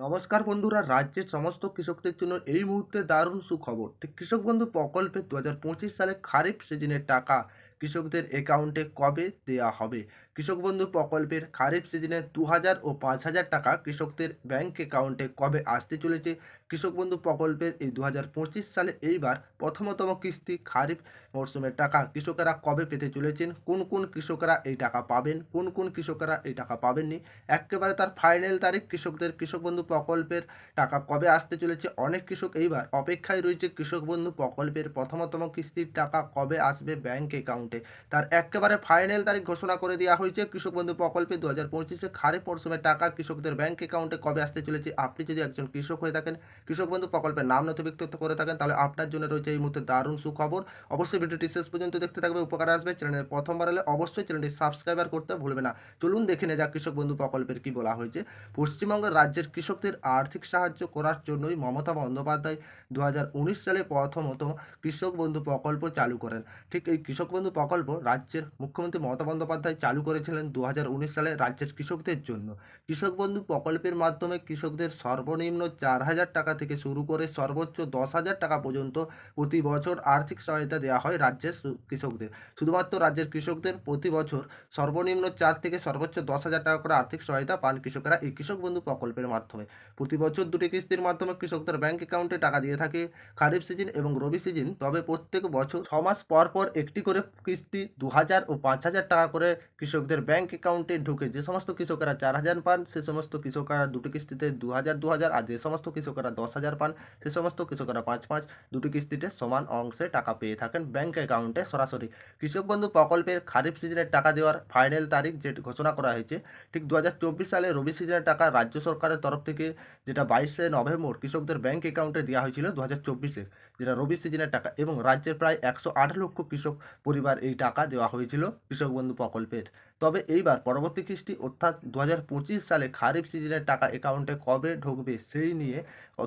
নমস্কার বন্ধুরা, রাজ্যের সমস্ত কৃষকদের জন্য এই মুহূর্তে দারুণ সুখবর। ঠিক কৃষক বন্ধু প্রকল্পে 2025 সালে খারিফ সিজনের টাকা কৃষকদের অ্যাকাউন্টে কবে দেয়া হবে? কৃষক বন্ধু প্রকল্পের খারিফ সিজনে 2000 ও 5000 টাকা কৃষকদের ব্যাংক অ্যাকাউন্টে কবে আসতে চলেছে? কৃষক বন্ধু প্রকল্পের এই 2025 সালে এইবার প্রথমতম কিস্তি খারিফ মরশুমের টাকা কৃষকেরা কবে পেতে চলেছেন? কোন কোন কৃষকরা এই টাকা পাবেন, কোন কোন কৃষকেরা এই টাকা পাবেননি, একেবারে তার ফাইনাল তারিখ, কৃষকদের কৃষক বন্ধু প্রকল্পের টাকা কবে আসতে চলেছে। অনেক কৃষক এইবার অপেক্ষায় রয়েছে কৃষক বন্ধু প্রকল্পের প্রথমতম কিস্তির টাকা কবে আসবে ব্যাংক অ্যাকাউন্টে। তার একেবারে ফাইনাল তারিখ ঘোষণা করে দেওয়া হয়েছে। কৃষক বন্ধু প্রকল্পে 2025 খারিফ মরশুমের টাকা কৃষকদের ব্যাংক অ্যাকাউন্টে কবে আসতে চলেছে। আপনি যদি একজন কৃষক হয়ে থাকেন, কৃষক বন্ধু প্রকল্পের নাম নথিভুক্ত করে থাকেন, তাহলে আপনার জন্য রয়েছে এই মুহূর্তে দারুণ সুখবর। অবশ্যই ভিডিওটি শেষ পর্যন্ত দেখতে থাকবে, উপকার আসবে। চ্যানেলে প্রথমবার হলে অবশ্যই চ্যানেলটি সাবস্ক্রাইবার করতে ভুলবে না। চলুন দেখে নেওয়া যাক কৃষক বন্ধু প্রকল্পের কি বলা হয়েছে। পশ্চিমবঙ্গের রাজ্যের কৃষকদের আর্থিক সাহায্য করার জন্যই মমতা বন্দ্যোপাধ্যায় 2019 সালে প্রথমত কৃষক বন্ধু প্রকল্প চালু করেন। ঠিক এই কৃষক বন্ধু প্রকল্প রাজ্যের মুখ্যমন্ত্রী মমতা বন্দ্যোপাধ্যায় চালু করেছিলেন 2019 সালে রাজ্যের কৃষকদের জন্য। কৃষক বন্ধু প্রকল্পের মাধ্যমে কৃষকদের সর্বনিম্ন 4000 টাকা থেকে শুরু করে সর্বোচ্চ 10,000 টাকা পর্যন্ত প্রতি বছর আর্থিক সহায়তা দেওয়া হয় রাজ্যের কৃষকদের। শুধুমাত্র রাজ্যের কৃষকদের প্রতি বছর সর্বনিম্ন 4 থেকে সর্বোচ্চ 10,000 টাকা করে আর্থিক সহায়তা পান কৃষকেরা এই কৃষক বন্ধু প্রকল্পের মাধ্যমে। প্রতি বছর দুটি কিস্তির মাধ্যমে কৃষকদের ব্যাংক অ্যাকাউন্টে টাকা দিয়ে থাকে খারিফ সিজন এবং রবি সিজন। তবে প্রত্যেক বছর 6 মাস পর পর একটি করে কিস্তি 2000 ও 5000 টাকা করে কৃষকদের ব্যাংক অ্যাকাউন্টে ঢুকে। যে সমস্ত কৃষকেরা 4000 পান সে সমস্ত কৃষকরা দুটি কিস্তিতে 2000 আর যে সমস্ত কৃষকেরা 10,000 পান সে সমস্ত কৃষকেরা 5 দুটি কিস্তিতে সমান অংশে টাকা পেয়ে থাকেন ব্যাংক অ্যাকাউন্টে সরাসরি। কৃষক বন্ধু প্রকল্পের খারিফ সিজনের টাকা দেওয়ার ফাইনাল তারিখ যেটি ঘোষণা করা হয়েছে, ঠিক 2024 সালে রবি সিজনের টাকা রাজ্য সরকারের তরফ থেকে যেটা 22শে নভেম্বর কৃষকদের ব্যাংক অ্যাকাউন্টে দেওয়া হয়েছিল 2024-এ, যেটা রবি সিজনের টাকা, এবং রাজ্যের প্রায় 108 লক্ষ কৃষক পরিবার এই টাকা দেওয়া হয়েছিল কৃষক বন্ধু প্রকল্পের। তবে এইবার পরবর্তী কিস্তি অর্থাৎ 2025 সালে খারিফ সিজনের টাকা অ্যাকাউন্টে কবে ঢুকবে সেই নিয়ে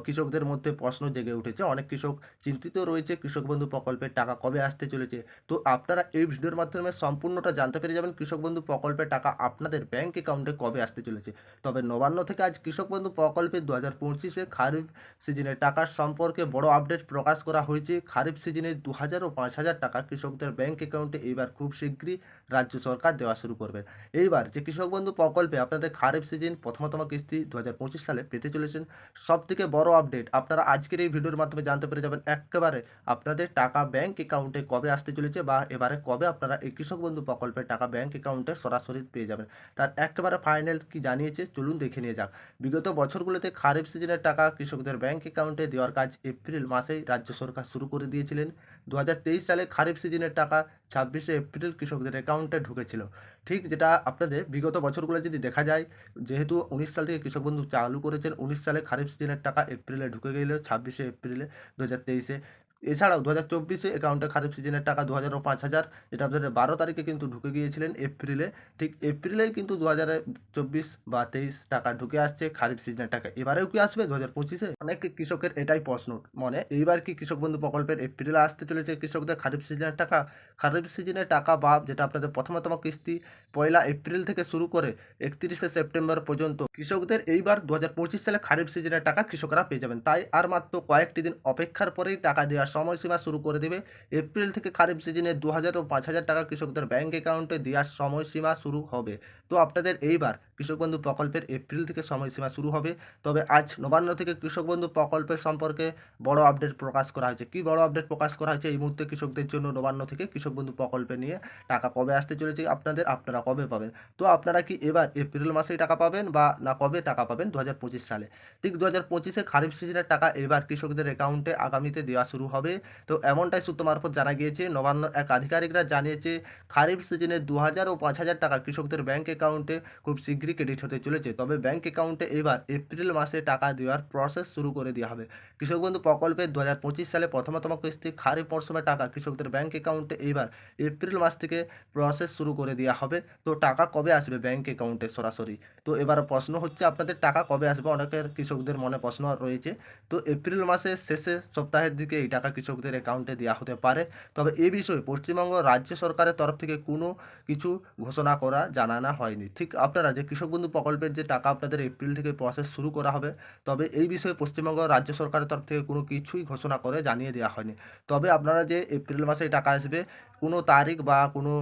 কৃষকদের মধ্যে প্রশ্ন জেগে উঠেছে। অনেক কৃষক চিন্তিত রয়েছে কৃষক বন্ধু প্রকল্পের টাকা কবে আসতে চলেছে। তো আপনারা এই ভিডিওর মাধ্যমে সম্পূর্ণটা জানতে পেরে যাবেন কৃষক বন্ধু প্রকল্পের টাকা আপনাদের ব্যাংক অ্যাকাউন্টে কবে আসতে চলেছে। তবে নবান্ন থেকে আজ কৃষক বন্ধু প্রকল্পে 2025-এ খারিফ সিজনের টাকার সম্পর্কে বড় আপডেট প্রকাশ করা হয়েছে। খারিফ সিজনে 2000 ও 5000 টাকা কৃষকদের ব্যাংক অ্যাকাউন্টে এইবার খুব শীঘ্রই রাজ্য সরকার দেওয়া শুরু করবে। এইবার যে কৃষক বন্ধু প্রকল্পে আপনাদের খারিফ সিজন প্রথমতম কিস্তি 2025 সালে পেতে চলেছেন, সব থেকে বড় আপডেট আপনারা আজকের এই ভিডিওর মাধ্যমে জানতে পেরে যাবেন একেবারে আপনাদের টাকা ব্যাংক অ্যাকাউন্টে কবে আসতে চলেছে, বা এবারে কবে আপনারা এই কৃষক বন্ধু প্রকল্পের টাকা ব্যাংক অ্যাকাউন্টে সরাসরি পেয়ে যাবেন। তার একেবারে ফাইনাল কি জানিয়েছে চলুন দেখে নিয়ে যাক। বিগত বছরগুলোতে খারিফ সিজনের টাকা কৃষকদের ব্যাংক অ্যাকাউন্টে দেওয়ার কাজ এপ্রিল মাসেই রাজ্য সরকার শুরু করে দিয়েছিলেন। 2023 সালে খারিফ সিজনের টাকা 26শে এপ্রিল কৃষকদের অ্যাকাউন্টে ঢুকেছিল। ঠিক যেটা আপনাদের বিগত বছরগুলো যদি দেখা যায়, যেহেতু 19 সাল থেকে কৃষক বন্ধু চালু করেছেন, 19 সালে খারিফ সিজনের টাকা এপ্রিলে ঢুকে গেল 26শে এপ্রিলে 2023-এ। এছাড়াও 2024-এ অ্যাকাউন্টে খারিফ সিজনের টাকা 2000 ও 5000, যেটা আপনাদের 12 তারিখে কিন্তু ঢুকে গিয়েছিলেন এপ্রিলে। ঠিক এপ্রিলেই কিন্তু 2024 বা 23 টাকা ঢুকে আসছে খারিফ সিজনের টাকা। এবারেও কি আসবে 2025-এ? অনেক কৃষকের এটাই প্রশ্ন মনে, এইবার কি কৃষক বন্ধু প্রকল্পের এপ্রিলে আসতে চলেছে কৃষকদের খারিফ সিজনের টাকা? খারিফ সিজনের টাকা বা যেটা আপনাদের প্রথমতম কিস্তি 1 এপ্রিল থেকে শুরু করে 31শে সেপ্টেম্বর পর্যন্ত কৃষকদের এইবার 2025 সালে খারিফ সিজনের টাকা কৃষকরা পেয়ে যাবেন। তাই আর মাত্র কয়েকটি দিন অপেক্ষার পরেই টাকা দেওয়ার সময়সীমা শুরু করে দেবে। এপ্রিল থেকে খারিফ সিজনে 2000 ও 5000 টাকা কৃষকদের ব্যাংক অ্যাকাউন্টে দেওয়ার সময়সীমা শুরু হবে। তো আপনাদের এইবার কৃষক বন্ধু প্রকল্পের এপ্রিল থেকে সময়সীমা শুরু হবে। তবে আজ নবান্ন থেকে কৃষক বন্ধু প্রকল্পের সম্পর্কে বড় আপডেট প্রকাশ করা হয়েছে। কি বড় আপডেট প্রকাশ করা হয়েছে এই মুহূর্তে কৃষকদের জন্য নবান্ন থেকে কৃষক বন্ধু প্রকল্পে নিয়ে টাকা কবে আসতে চলেছে আপনাদের, আপনারা কবে পাবেন? তো আপনারা কি এবার এপ্রিল মাসেই টাকা পাবেন, বা না কবে টাকা পাবেন 2025 সালে? ঠিক 2025-এ খারিফ সিজনের টাকা এবার কৃষকদের অ্যাকাউন্টে আগামীতে দেওয়া শুরু হবে। তো এমনটাই সূত্র মারফত জানা গিয়েছে। নবান্ন এক আধিকারিকরা জানিয়েছে খারিফ সিজনে 2000 ও 5000 টাকা কৃষকদের ব্যাংক অ্যাকাউন্টে খুব শীঘ্রই ক্রেডিট হতে চলেছে। তবে ব্যাংক অ্যাকাউন্টে এবার এপ্রিল মাসে টাকা দেওয়ার প্রসেস শুরু করে দেওয়া হবে। কৃষক বন্ধু প্রকল্পে 2025 সালে প্রথমতম কিস্তি খারিফ মরশুমে টাকা কৃষকদের ব্যাংক অ্যাকাউন্টে এইবার এপ্রিল মাস থেকে প্রসেস শুরু করে দেওয়া হবে। তো টাকা কবে আসবে ব্যাংক অ্যাকাউন্টে সরাসরি? তো এবার প্রশ্ন হচ্ছে আপনাদের টাকা কবে আসবে, অনেকের কৃষকদের মনে প্রশ্ন রয়েছে। তো এপ্রিল মাসের শেষে সপ্তাহের দিকে এই টাকা টাকা কৃষকদের অ্যাকাউন্টে দেওয়া হতে পারে। তবে এ বিষয়ে পশ্চিমবঙ্গ রাজ্য সরকারের তরফ থেকে কোনো কিছু ঘোষণা করা জানানো হয়নি। ঠিক আপনারা যে কৃষক বন্ধু প্রকল্পের যে টাকা আপনাদের এপ্রিল থেকে প্রসেস শুরু করা হবে, তবে এই বিষয়ে পশ্চিমবঙ্গ রাজ্য সরকারের তরফ থেকে কোনো কিছুই ঘোষণা করে জানিয়ে দেওয়া হয়নি। তবে আপনারা যে এপ্রিল মাসে টাকা আসবে, কোনো তারিখ বা কোনো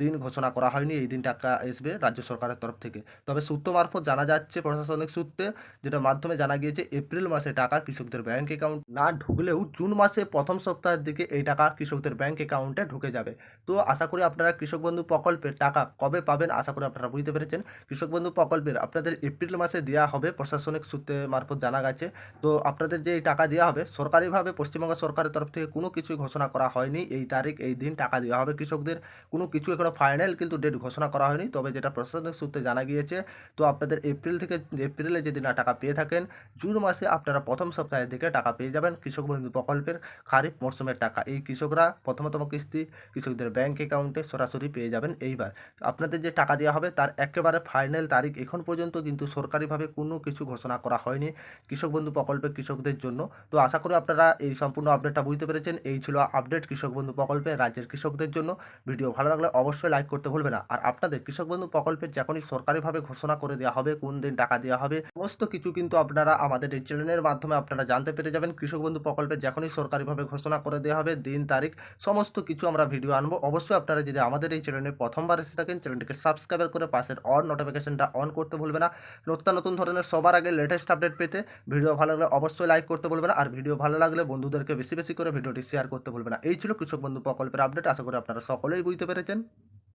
দিন ঘোষণা করা হয়নি এই দিন টাকা আসবে রাজ্য সরকারের তরফ থেকে। তবে সূত্র মারফত জানা যাচ্ছে, প্রশাসনিক সূত্রে যেটার মাধ্যমে জানা গিয়েছে, এপ্রিল মাসে টাকা কৃষকদের ব্যাংক অ্যাকাউন্ট না ঢুকলেও জুন মাসে প্রথম সপ্তাহের দিকে এই টাকা কৃষকদের ব্যাংক অ্যাকাউন্টে ঢুকে যাবে। তো আশা করি আপনারা কৃষক বন্ধু প্রকল্পের টাকা কবে পাবেন আশা করি আপনারা বুঝতে পেরেছেন। কৃষক বন্ধু প্রকল্পের আপনাদের এপ্রিল মাসে দেওয়া হবে, প্রশাসনিক সূত্রে মারফত জানা গেছে। তো আপনাদের যে এই টাকা দেওয়া হবে সরকারিভাবে পশ্চিমবঙ্গ সরকারের তরফ থেকে কোনো কিছুই ঘোষণা করা হয়নি, এই তারিখ এই দিন টাকা দেওয়া হবে কৃষকদের। কোনো কিছু এখনো ফাইনাল কিন্তু ডেট ঘোষণা করা হয়নি। তবে যেটা প্রশাসনিক সূত্রে জানা গিয়েছে, তো আপনাদের এপ্রিল থেকে এপ্রিলে যদি না টাকা পেয়ে থাকেন, জুন মাসে আপনারা প্রথম সপ্তাহের দিকে টাকা পেয়ে যাবেন কৃষক বন্ধু প্রকল্পের খারিফ মরশুমের টাকা। এই কৃষকরা প্রথমতম কিস্তি কৃষকদের ব্যাংক অ্যাকাউন্টে সরাসরি পেয়ে যাবেন। এইবার আপনাদের যে টাকা দেওয়া হবে তার একেবারে ফাইনাল তারিখ এখন পর্যন্ত কিন্তু সরকারিভাবে কোনো কিছু ঘোষণা করা হয়নি কৃষক বন্ধু প্রকল্পের কৃষকদের জন্য। তো আশা করি আপনারা এই সম্পূর্ণ আপডেটটা বুঝতে পেরেছেন। এই ছিল আপডেট কৃষক বন্ধু প্রকল্পে রাজ্যের কৃষকদের জন্য। ভিডিও ভালো লাগলে অবশ্যই লাইক করতে ভুলবে না। আর আপনাদের কৃষক বন্ধু প্রকল্পের যখনই সরকারিভাবে ঘোষণা করে দেওয়া হবে কোন দিন টাকা দেওয়া হবে, সমস্ত কিছু কিন্তু আপনারা আমাদের এই চ্যানেলের মাধ্যমে আপনারা জানতে পেরে যাবেন। কৃষক বন্ধু প্রকল্পের যখনই সরকারিভাবে ঘোষণা করে দেওয়া হবে দিন তারিখ সমস্ত কিছু আমরা ভিডিও আনবো। অবশ্যই আপনারা যদি আমাদের এই চ্যানেলে প্রথমবার এসে থাকেন, চ্যানেলটিকে সাবস্ক্রাইব করে পাশের অল নোটিফিকেশনটা অন করতে ভুলবে না। নতুন নতুন ধরনের সবার আগে লেটেস্ট আপডেট পেতে ভিডিও ভালো লাগলে অবশ্যই লাইক করতে ভুলবে না। আর ভিডিও ভালো লাগলে বন্ধুদেরকে বেশি বেশি করে ভিডিওটি শেয়ার করতে ভুলবে না। এই ছিল কৃষক বন্ধু প্রকল্পের আপডেট। আশা করি আপনারা সকলেই বুঝতে পেরেছেন।